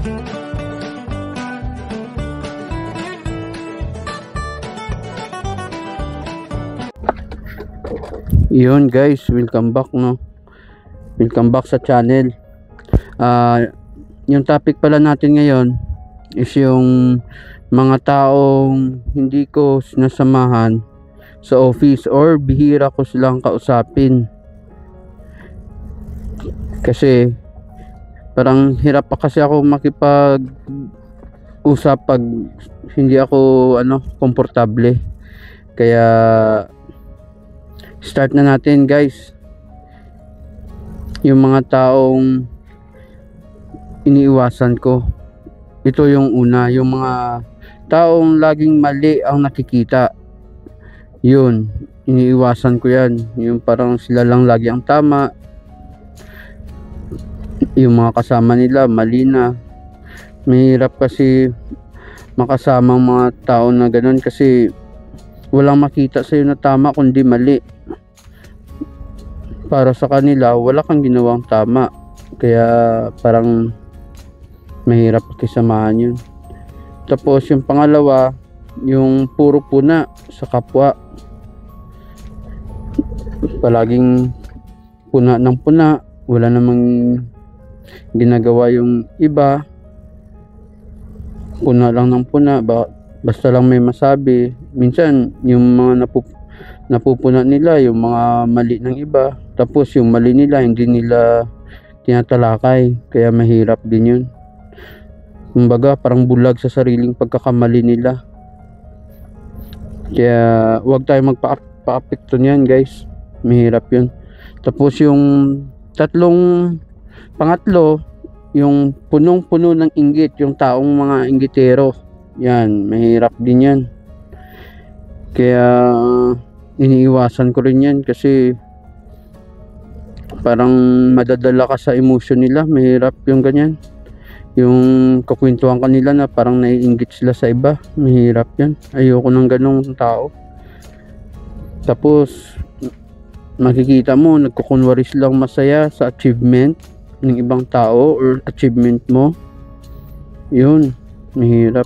Yun guys, welcome back no. Welcome back sa channel. Yung topic pala natin ngayon is yung mga taong hindi ko sinasamahan sa office or bihira ko silang kausapin. Kasi parang hirap pa kasi ako makipag-usap pag hindi ako komportable. Kaya start na natin guys. Yung mga taong iniiwasan ko, ito yung una, yung mga taong laging mali ang nakikita. Yun, iniiwasan ko yan. Yung parang sila lang lagi ang tama, yung mga kasama nila mali na. Mahirap kasi makasama ang mga tao na ganun kasi walang makita sa'yo na tama kundi mali. Para sa kanila wala kang ginawang tama, kaya parang mahirap kisamahan yun. Tapos yung pangalawa, yung puro puna sa kapwa, palaging puna ng puna, wala namang ginagawa yung iba, puna lang ng puna, basta lang may masabi. Minsan yung mga napupuna nila yung mga mali ng iba, tapos yung mali nila hindi nila tinatalakay, kaya mahirap din yun. Kumbaga parang bulag sa sariling pagkakamali nila. Kaya huwag tayo magpa-apekto niyan guys, mahirap yun. Tapos yung pangatlo, yung punong-puno ng inggit, yung taong mga inggitero, yan, mahirap din yan. Kaya iniiwasan ko rin yan kasi parang madadala ka sa emotion nila. Mahirap yung ganyan, yung kakwentuhan kanila na parang naiinggit sila sa iba. Mahirap yan, ayoko ng ganong tao. Tapos makikita mo nagkukunwari silang masaya sa achievement ng ibang tao or achievement mo. Yun, mahirap.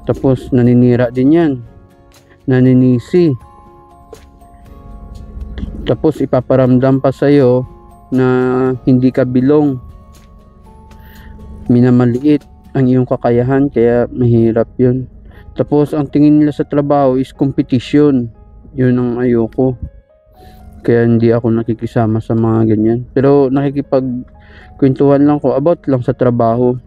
Tapos naninira din yan, naninisi. Tapos ipaparamdam pa sa'yo na hindi ka bilong, minamaliit ang iyong kakayahan, kaya mahirap yun. Tapos ang tingin nila sa trabaho is competition. Yun ang ayoko, kaya hindi ako nakikisama sa mga ganyan. Pero nakikipagkwentuhan lang ko about lang sa trabaho.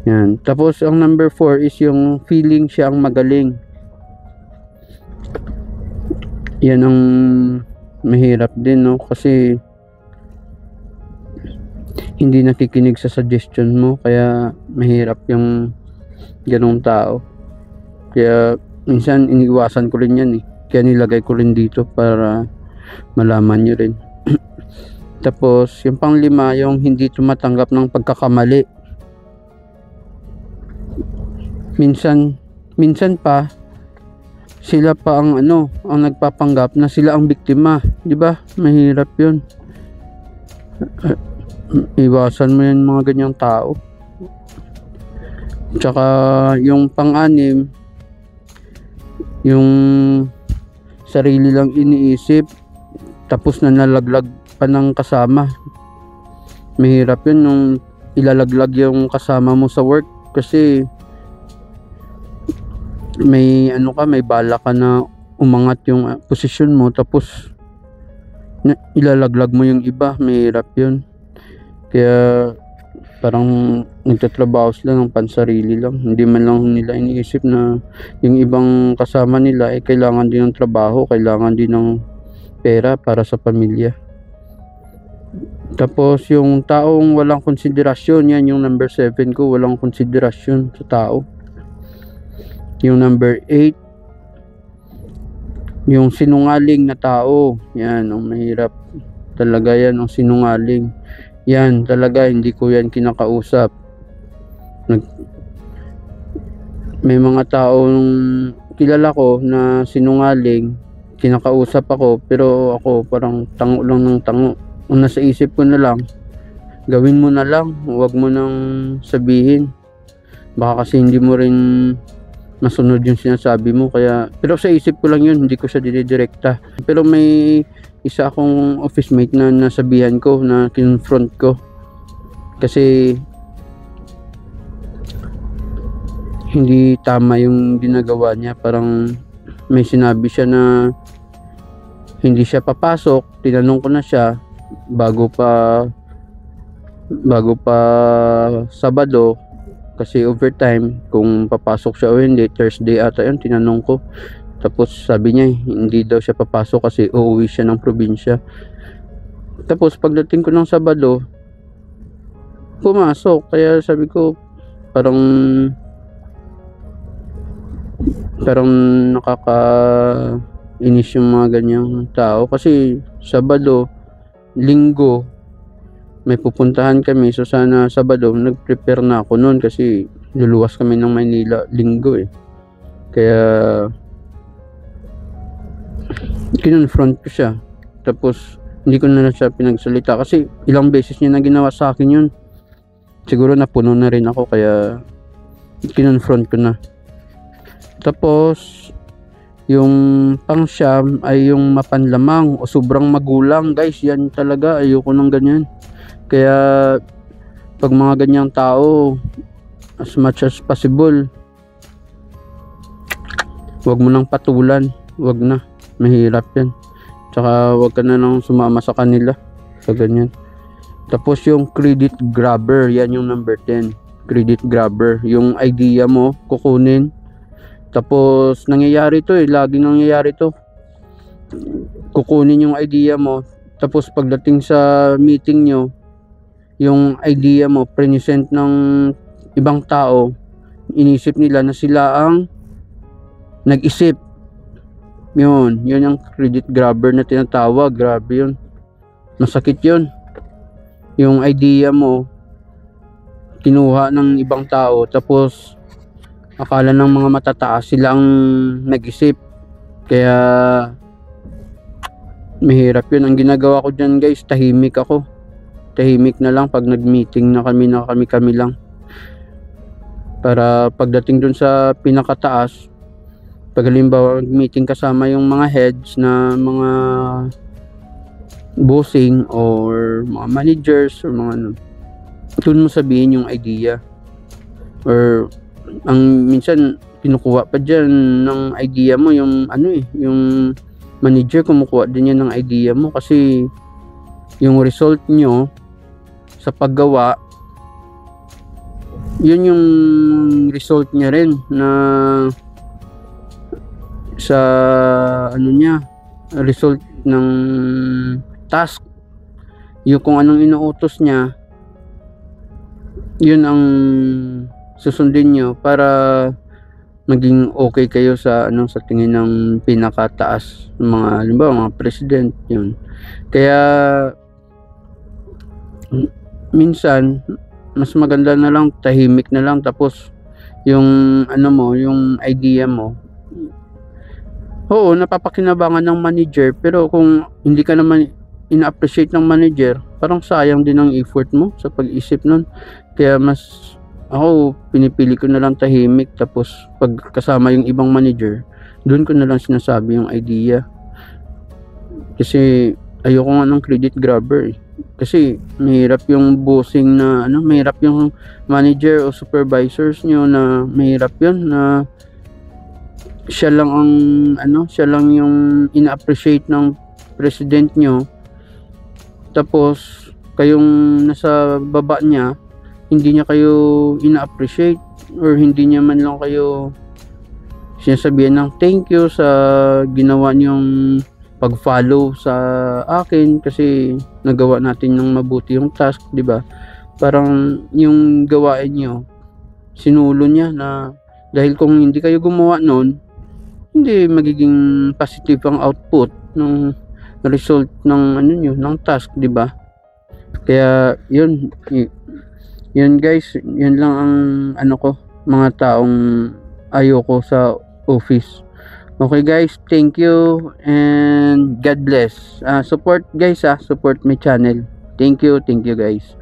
Yan. Tapos ang number 4 is yung feeling siya ang magaling. Yan ang mahirap din no, kasi hindi nakikinig sa suggestion mo, kaya mahirap yung ganong tao. Kaya minsan iniwasan ko rin yan kaya nilagay ko rin dito para malaman nyo rin. Tapos yung panglima, yung hindi tumatanggap ng pagkakamali. Minsan pa sila pa ang ang nagpapanggap na sila ang biktima, di ba? Mahirap 'yun. Iwasan mo yan mga ganyang tao. Tsaka yung pang-anim, yung sarili lang iniisip tapos nalaglag pa ng kasama. Mahirap 'yun nung ilalaglag yung kasama mo sa work kasi may may bala ka na umangat yung posisyon mo, tapos ilalaglag mo yung iba. Mahirap yun. Kaya parang nagtatrabaho sila ng pansarili lang, hindi man lang nila iniisip na yung ibang kasama nila kailangan din ng trabaho, kailangan din ng pera para sa pamilya. Tapos yung taong walang konsiderasyon, yan yung number 7 ko, walang konsiderasyon sa tao. Yung number 8, yung sinungaling na tao. Yan, mahirap talaga yan, ang sinungaling. Yan talaga, hindi ko yan kinakausap. May mga taong kilala ko na sinungaling, kinakausap ako, pero ako parang tango lang ng tango. Ang nasa isip ko na lang, gawin mo na lang, huwag mo nang sabihin, baka kasi hindi mo rin masunod yung sinasabi mo. Kaya, pero sa isip ko lang yun, hindi ko siya dinidirekta. Pero may isa akong office mate na nasabihan ko, na kinfront ko, kasi hindi tama yung ginagawa niya. Parang may sinabi siya na hindi siya papasok. Tinanong ko na siya bago pa Sabado, kasi overtime, kung papasok siya o hindi. Thursday ata yun, tinanong ko. Tapos sabi niya hindi daw siya papasok kasi uuwi siya ng probinsya. Tapos pagdating ko ng Sabado, pumasok. Kaya sabi ko, parang nakakainis yung mga ganyang tao. Kasi Sabado, Linggo may pupuntahan kami, so sana Sabado nag-prepare na ako noon kasi luluwas kami ng Maynila Linggo eh. Kaya kinonfront ko siya, tapos hindi ko na siya pinagsalita kasi ilang beses niya na ginawa sa akin yun. Siguro napuno na rin ako, kaya kinonfront ko na. Tapos yung pang-siyam ay yung mapanlamang o sobrang magulang. Guys, yan talaga, ayoko ng ganyan. Kaya pag mga ganyang tao, as much as possible, wag mo nang patulan. Wag na, mahirap yan. Tsaka wag ka na nang sumama sa kanila sa ganyan. Tapos yung credit grabber, yan yung number 10. Credit grabber, yung idea mo kukunin. Tapos nangyayari to eh, laging nangyayari to. Kukunin yung idea mo, tapos pagdating sa meeting nyo, yung idea mo present ng ibang tao, inisip nila na sila ang nag-isip. Yun yung credit grabber na tinatawag. Grabe yun, masakit yun. Yung idea mo kinuha ng ibang tao, tapos akala ng mga matataas silang nag-isip. Kaya mahirap yun. Ang ginagawa ko dyan guys, tahimik ako. Tahimik na lang pag nag-meeting na kami lang. Para pagdating dun sa pinakataas, pag halimbawa meeting kasama yung mga heads na mga bossing or mga managers or mga ano, dun mo sabihin yung idea. Or ang minsan kinukuha pa dyan ng idea mo yung ano eh, yung manager kumukuha din yan ng idea mo, kasi yung result nyo sa paggawa, yun yung result niya rin na sa ano niya, result ng task. Yung kung anong inuutos niya, yun ang susundin nyo para maging okay kayo sa ano, sa tingin ng pinakataas, mga halimbawa mga president. Yun, kaya minsan mas maganda na lang tahimik na lang. Tapos yung ano mo, yung idea mo, oo, napapakinabangan ng manager, pero kung hindi ka naman ina-appreciate ng manager, parang sayang din ang effort mo sa pag-isip nun. Kaya mas ako, pinipili ko na lang tahimik. Tapos pag kasama yung ibang manager, doon ko na lang sinasabi yung idea. Kasi ayoko nga ng credit grabber eh. Kasi mahirap yung bossing na ano, mahirap yung manager o supervisors nyo, na mahirap yun na siya lang ang ano, siya lang yung ina-appreciate ng president nyo, tapos kayong nasa baba niya, hindi niya kayo ina-appreciate, or hindi niya man lang kayo sinasabihan ng thank you sa ginawa niyong pag-follow sa akin kasi nagawa natin ng mabuti yung task, di ba? Parang yung gawain niyo sinulo niya, na dahil kung hindi kayo gumawa noon, hindi magiging positive ang output ng result ng ano niyo, ng task, di ba? Kaya yun guys, yun lang ang ano ko, mga taong ayoko sa office. Okay guys, thank you and God bless. Support guys, support my channel. Thank you guys.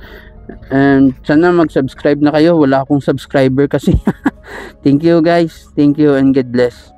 And sana mag-subscribe na kayo. Wala akong subscriber kasi. Thank you guys. Thank you and God bless.